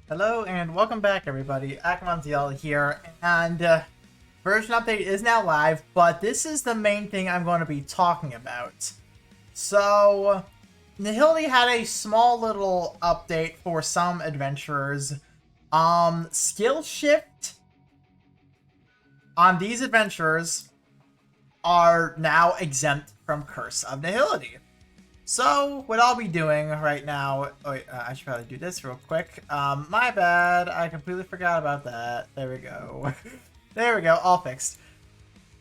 Hello and welcome back, everybody. Akamontiel here, and version update is now live, but this is the main thing I'm going to be talking about. So, Nihility had a small little update for some adventurers. Skill shift on these adventurers are now exempt from Curse of Nihility. So, what I'll be doing right now... Oh, wait, I should probably do this real quick. My bad. I completely forgot about that. There we go. There we go. All fixed.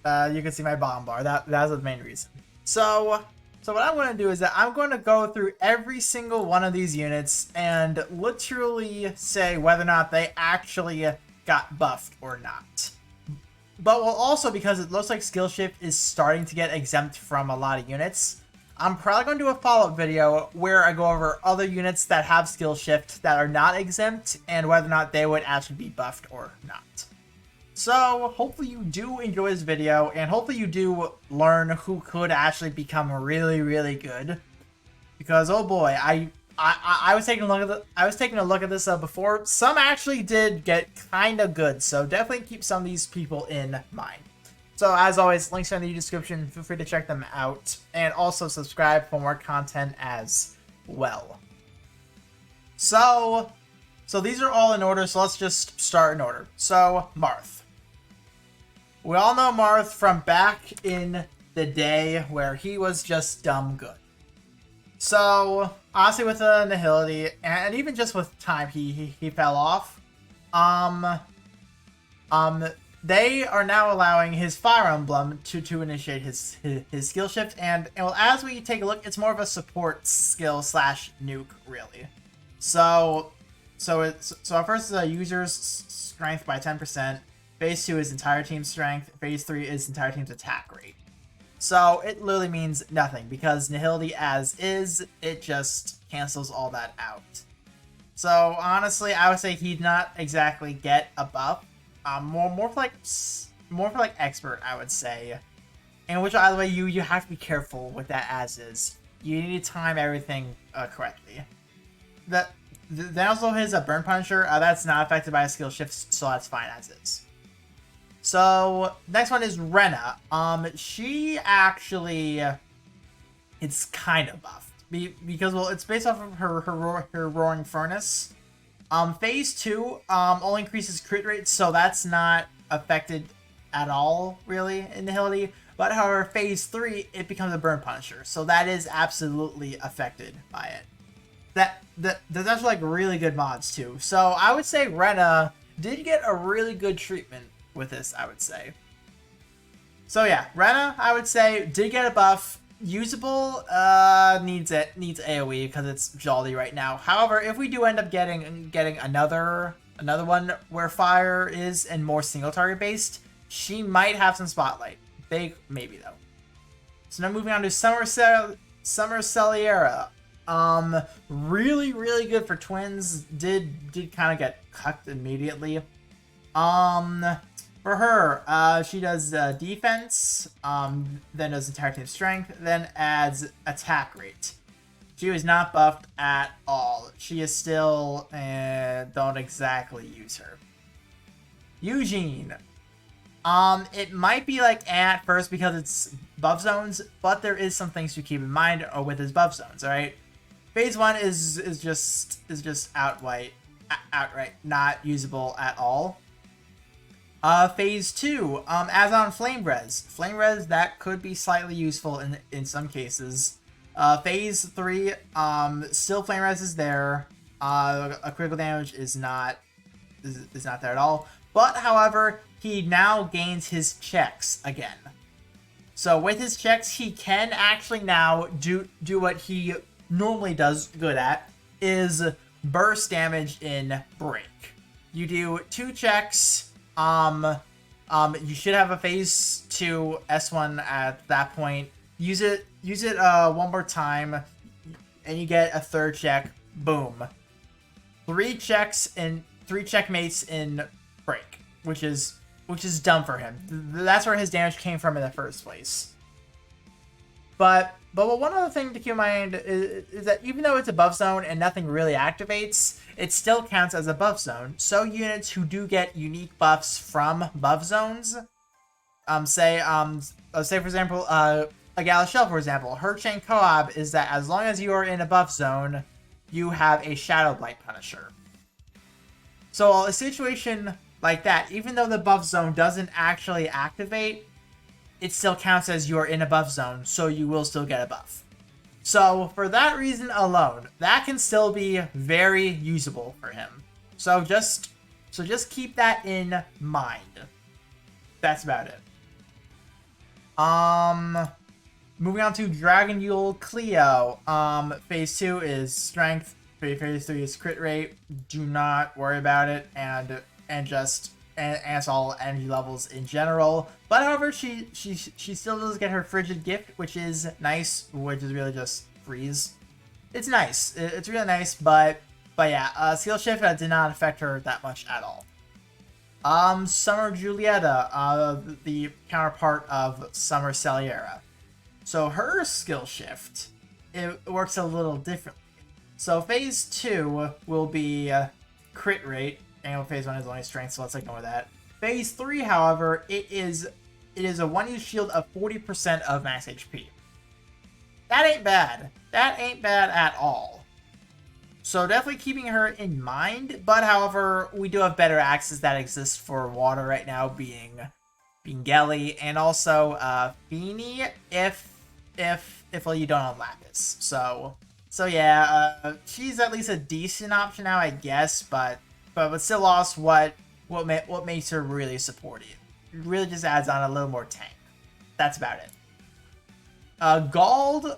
You can see my bottom bar. That was the main reason. So what I'm going to do is that I'm going to go through every single one of these units and literally say whether or not they actually got buffed or not. But well, also because it looks like skill shift is starting to get exempt from a lot of units, I'm probably going to do a follow-up video where I go over other units that have skill shift that are not exempt and whether or not they would actually be buffed or not. So hopefully you do enjoy this video and hopefully you do learn who could actually become really, really good. Because oh boy, I was taking a look at this before. Some actually did get kind of good, so definitely keep some of these people in mind. So as always, links are in the description. Feel free to check them out. And also subscribe for more content as well. So these are all in order, so let's just start in order. So, Marth. We all know Marth from back in the day where he was just dumb good. So, honestly with the Nihility, and even just with time, he fell off. They are now allowing his Fire Emblem to initiate his skill shift, and well, as we take a look, it's more of a support skill slash nuke, really. So our first is user's strength by 10%. Phase 2 is entire team's strength. Phase 3 is entire team's attack rate. So it literally means nothing because Nihility as is, it just cancels all that out. So honestly, I would say he'd not exactly get a buff. More for like expert, I would say. And which, by the way, you have to be careful with that as is. You need to time everything correctly. Then also his Burn Punisher, that's not affected by a skill shift, so that's fine as is. So next one is Rena. She actually, it's kind of buffed because well, it's based off of her Roaring Furnace. Phase 2 only increases crit rate, so that's not affected at all, really, in Nihility. But however, Phase 3, it becomes a Burn Punisher, so that is absolutely affected by it. That's actually like really good mods too. So I would say Rena did get a really good treatment with this, I would say. So yeah, Rena, I would say, did get a buff. Usable, needs AoE because it's jolly right now. However, if we do end up getting another one where fire is and more single target based, she might have some spotlight. Big maybe though. So now moving on to Summer Celiera. Really good for twins. Did kind of get cucked immediately. For her, she does defense, then does entire team strength, then adds attack rate. She was not buffed at all. She is still, don't exactly use her. Eugene. It might be like at first because it's buff zones, but there is some things to keep in mind with his buff zones, alright? Phase 1 is just outright not usable at all. Phase 2, as on Flame Res. Flame Res, that could be slightly useful in some cases. Phase 3, still Flame Res is there. A critical damage is not there at all. But, however, he now gains his checks again. So with his checks, he can actually now do what he normally does good at, is burst damage in Break. You do 2 checks. You should have a phase 2 S1 at that point. Use it one more time, and you get a 3rd check. Boom. 3 checks and 3 checkmates in Break, which is dumb for him. That's where his damage came from in the first place. But But one other thing to keep in mind is that even though it's a buff zone and nothing really activates, it still counts as a buff zone. So units who do get unique buffs from buff zones, say for example, a Galacia, for example, her chain co-op is that as long as you are in a buff zone, you have a Shadow Blight Punisher. So a situation like that, even though the buff zone doesn't actually activate, it still counts as you're in a buff zone, so you will still get a buff. So for that reason alone, that can still be very usable for him. So just keep that in mind. That's about it. Moving on to Dragalia Cleo. Phase 2 is strength. Phase 3 is crit rate. Do not worry about it, and it's all energy levels in general. But however, she still does get her frigid gift, which is nice, which is really just freeze. It's nice. It's really nice, but yeah, skill shift did not affect her that much at all. Summer Julieta, the counterpart of Summer Saliera. So her skill shift, it works a little differently. So phase 2 will be crit rate, and phase 1 is only strength, so let's ignore that. Phase 3, however, it is a one-use shield of 40% of max HP. That ain't bad. That ain't bad at all. So definitely keeping her in mind, but however, we do have better axes that exist for water right now, being Gelly, and also Feeny if well, you don't have Lapis. So yeah, she's at least a decent option now, I guess, but still lost what makes her really supporty. It really just adds on a little more tank. That's about it. Gald,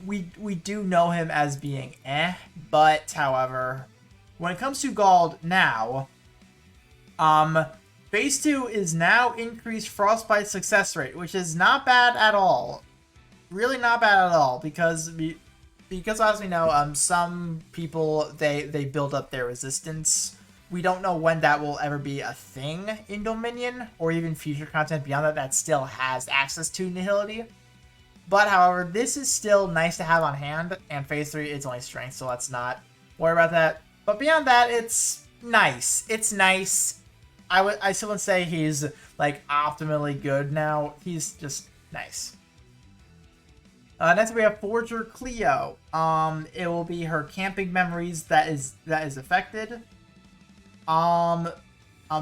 we do know him as being but however, when it comes to Gald now, phase 2 is now increased frostbite success rate, which is not bad at all. Really not bad at all, because as we know, some people they build up their resistance. We don't know when that will ever be a thing in Dominion, or even future content beyond that still has access to Nihility. But however, this is still nice to have on hand, and phase 3 is only strength, so let's not worry about that. But beyond that, it's nice. It's nice. I still wouldn't say he's like optimally good now. He's just nice. Next we have Forger Cleo. It will be her camping memories that is affected.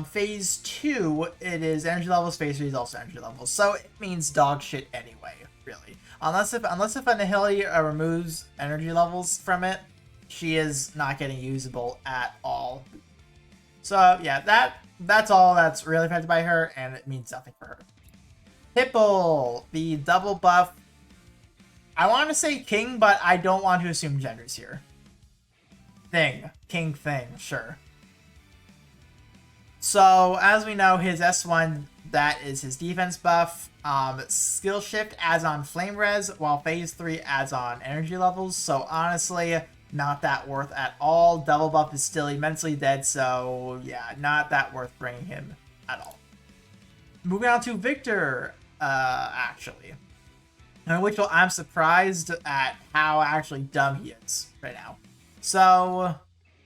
Phase 2, it is energy levels. Phase 3 is also energy levels. So it means dog shit anyway, really. Unless if a Nihility removes energy levels from it, she is not getting usable at all. So yeah, that's all that's really affected by her, and it means nothing for her. Hipple, the double buff. I want to say king, but I don't want to assume genders here. King thing, sure. So, as we know, his S1, that is his defense buff. Skill shift adds on flame res, while phase 3 adds on energy levels. So, honestly, not that worth at all. Double buff is still immensely dead, so yeah, not that worth bringing him at all. Moving on to Victor, actually. Which I'm surprised at how actually dumb he is right now. So,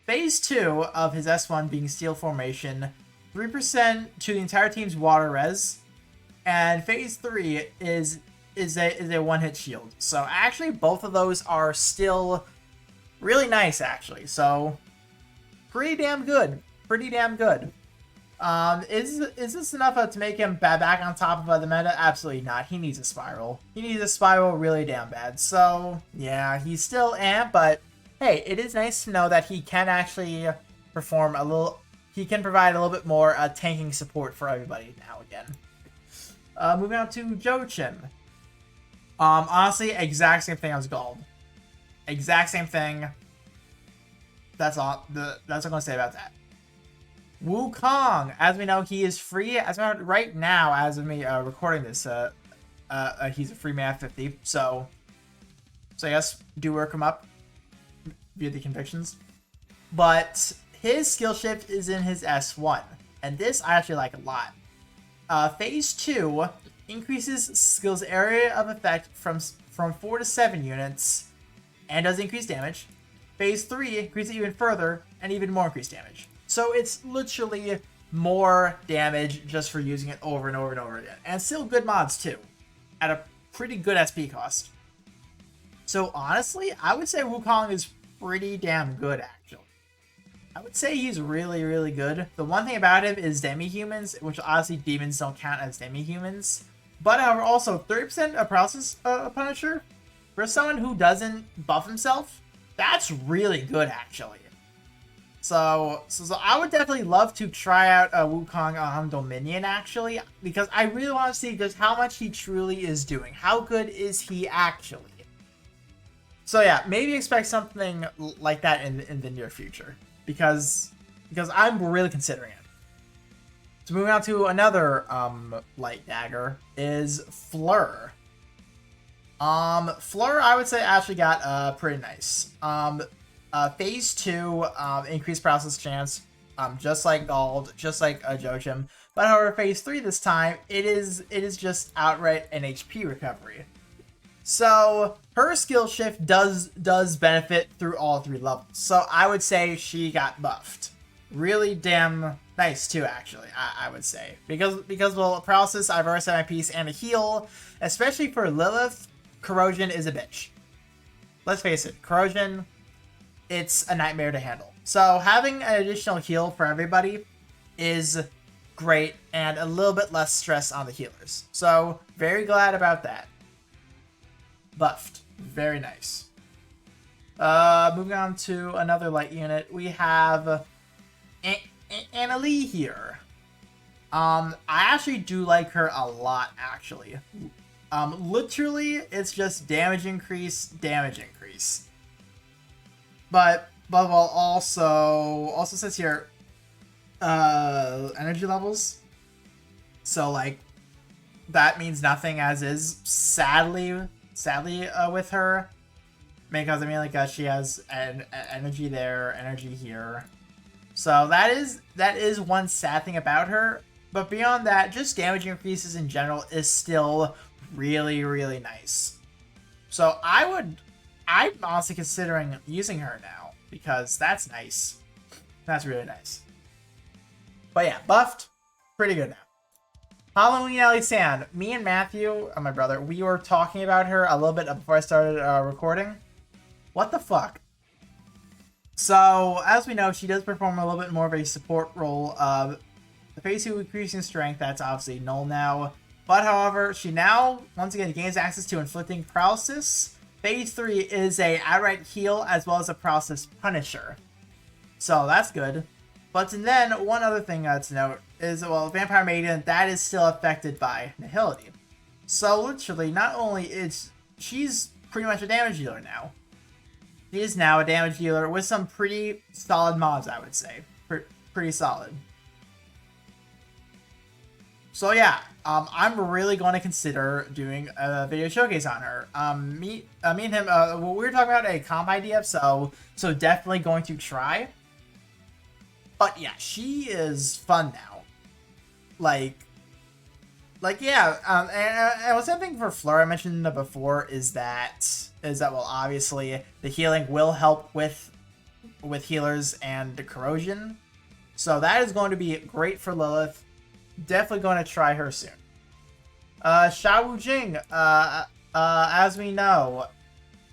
phase 2 of his S1 being Steel Formation, 3% to the entire team's water res, and phase 3 is a one-hit shield. So actually, both of those are still really nice, actually. So, pretty damn good. Pretty damn good. Is this enough to make him back on top of the meta? Absolutely not. He needs a spiral. He needs a spiral really damn bad. So, yeah, he's still but hey, it is nice to know that he can actually perform a little... He can provide a little bit more tanking support for everybody now again. Moving on to Jochin. Honestly, exact same thing as Gold. Exact same thing. That's all. That's what I'm going to say about that. Wukong, as we know, he is free. As we know, right now, as of me recording this, he's a free man at 50. So yes, do work him up via the convictions. But his skill shift is in his S1, and this I actually like a lot. Phase 2 increases skill's area of effect from from 4 to 7 units and does increase damage. Phase 3 increases even further and even more increased damage. So it's literally more damage just for using it over and over and over again. And still good mods too, at a pretty good SP cost. So honestly, I would say Wukong is pretty damn good actually. I would say he's really, really good. The one thing about him is demi-humans, which obviously demons don't count as demi-humans. But however, also 30% of paralysis Punisher, for someone who doesn't buff himself, that's really good actually. So I would definitely love to try out Wukong on Dominion actually, because I really want to see just how much he truly is doing. How good is he actually? So yeah, maybe expect something like that in the near future. Because I'm really considering it. So moving on to another light dagger is Fleur. Fleur, I would say actually got pretty nice. Phase 2 increased paralysis chance, just like Gold, just like Joachim. But however, phase 3 this time, it is just outright an HP recovery. So her skill shift does benefit through all 3 levels. So I would say she got buffed. Really damn nice too, actually, I would say. Because well, paralysis, I've already said my piece, and a heal, especially for Lilith, corrosion is a bitch. Let's face it, corrosion, it's a nightmare to handle. So having an additional heal for everybody is great and a little bit less stress on the healers. So very glad about that. Buffed. Very nice. Moving on to another light unit, we have Annalie here. I actually do like her a lot, actually. Literally, it's just damage increase. But well, also says here, energy levels. So like, that means nothing as is, sadly with her, because I mean like she has an energy there, energy here, so that is one sad thing about her. But beyond that, just damage increases in general is still really, really nice. So I'm honestly considering using her now, because that's nice. That's really nice. But yeah, buffed, pretty good now. Halloween Alley Sand. Me and Matthew, my brother, we were talking about her a little bit before I started recording. What the fuck? So, as we know, she does perform a little bit more of a support role. The phase 2 increasing strength, that's obviously null now. But however, she now, once again, gains access to inflicting paralysis. Phase 3 is a outright heal as well as a paralysis punisher. So, that's good. But then, one other thing to note is, well, Vampire Maiden, that is still affected by Nihility. So, literally, not only is she's pretty much a damage dealer now. She is now a damage dealer with some pretty solid mods, I would say. Pretty solid. So, yeah, I'm really going to consider doing a video showcase on her. Me and him, well, we were talking about a comp idea, so definitely going to try. But yeah, she is fun now. Like yeah. And what's something for Fleur I mentioned before is that well, obviously the healing will help with healers and the corrosion. So that is going to be great for Lilith. Definitely going to try her soon. Sha Wu Jing. As we know,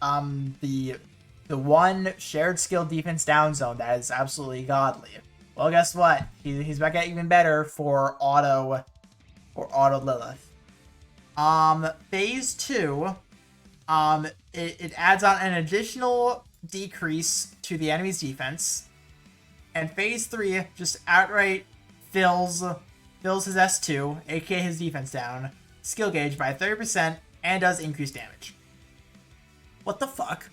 the one shared skill defense down zone that is absolutely godly. Well, guess what? He's about to get even better for auto Lilith. Phase 2, it adds on an additional decrease to the enemy's defense. And phase 3 just outright fills his S2, aka his defense down, skill gauge by 30% and does increased damage. What the fuck?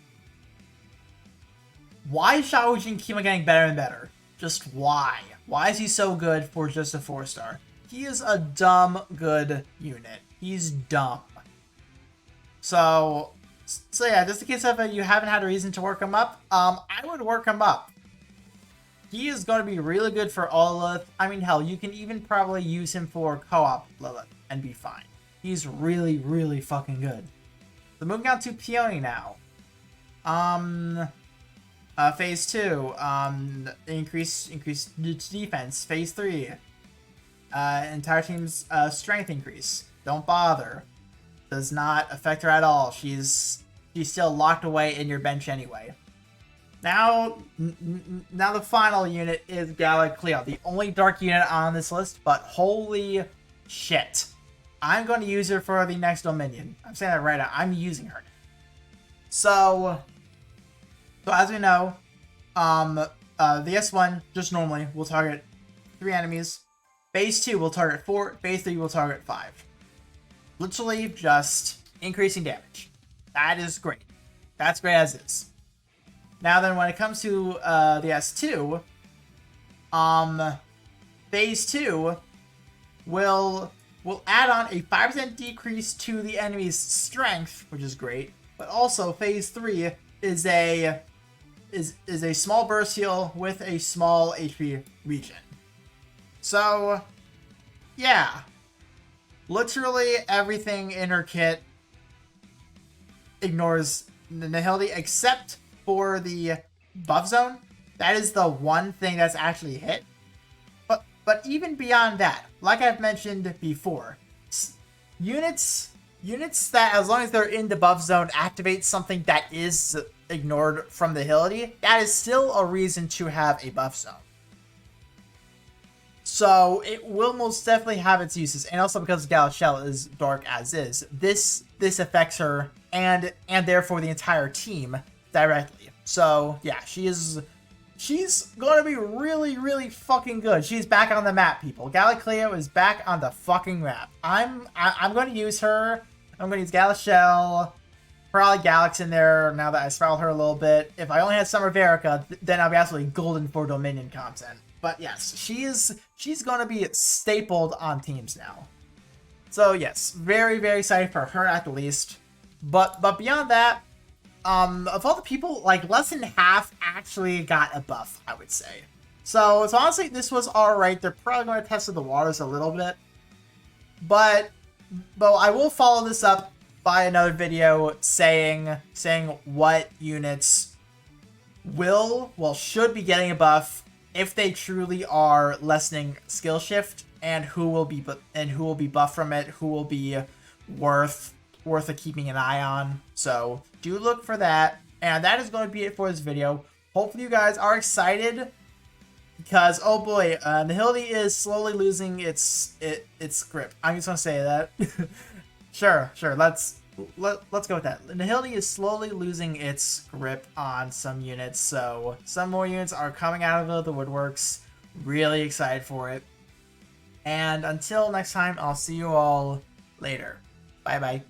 Why is Xiao Jing keep on getting better and better? Just why? Why is he so good for just a 4-star? He is a dumb good unit. He's dumb. So yeah, just in case if you haven't had a reason to work him up, I would work him up. He is going to be really good for all Lilith. I mean, hell, you can even probably use him for co-op Lilith and be fine. He's really, really fucking good. So moving on to Peony now. Phase 2, increase defense. Phase 3, entire team's strength increase. Don't bother. Does not affect her at all. She's still locked away in your bench anyway. Now, now the final unit is Galacia, the only dark unit on this list, but holy shit. I'm going to use her for the next Dominion. I'm saying that right now. I'm using her. So as we know, the S1 just normally will target 3 enemies. Phase 2 will target 4. Phase 3 will target 5. Literally just increasing damage. That is great. That's great as is. Now then, when it comes to the S2, Phase 2 will add on a 5% decrease to the enemy's strength, which is great. But also, Phase 3 is a small burst heal with a small HP regen. So, yeah. Literally everything in her kit ignores Nihility except for the buff zone. That is the one thing that's actually hit. But even beyond that, like I've mentioned before, units that, as long as they're in the buff zone, activate something that is ignored from the Nihility, that is still a reason to have a buff zone. So it will most definitely have its uses, and also because Galacia is dark as is, this affects her and therefore the entire team directly. So yeah, she's going to be really, really fucking good. She's back on the map, people. Galacia is back on the fucking map. I'm going to use her. I'm going to use Galacia, probably Galax in there now that I spiraled her a little bit. If I only had Summer Verica, then I'll be absolutely golden for Dominion content. But yes, she's going to be stapled on teams now. So yes, very, very excited for her at the least. But beyond that, of all the people, like, less than half actually got a buff, I would say. So honestly, this was alright. They're probably going to test the waters a little bit. But I will follow this up by another video saying what units should be getting a buff if they truly are lessening skill shift, and who will be buffed from it, who will be worth keeping an eye on. So do look for that, and that is going to be it for this video. Hopefully you guys are excited, because oh boy, Nihility is slowly losing its grip. I'm just gonna say that. sure, let's go with that. Nihility is slowly losing its grip on some units, so some more units are coming out of the woodworks. Really excited for it. And until next time, I'll see you all later. Bye bye.